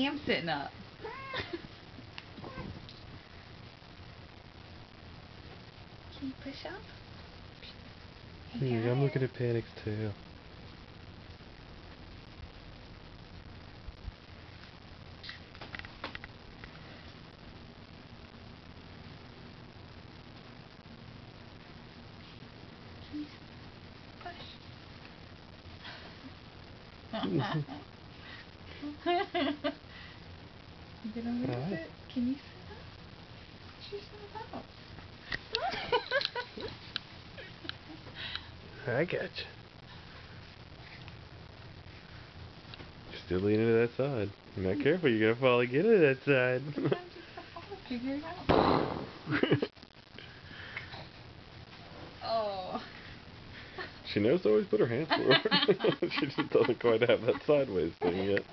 am sitting up. Can you push up? I'm looking at Panic's tail. Can you push? You gonna move it? Can you sit up? She's not up. I got you. You're still leaning to that side. You're not careful, you're gonna fall again to that side. Sometimes you gotta fall, figure it out. Oh. She knows to always put her hands forward. She just doesn't quite have that sideways thing yet.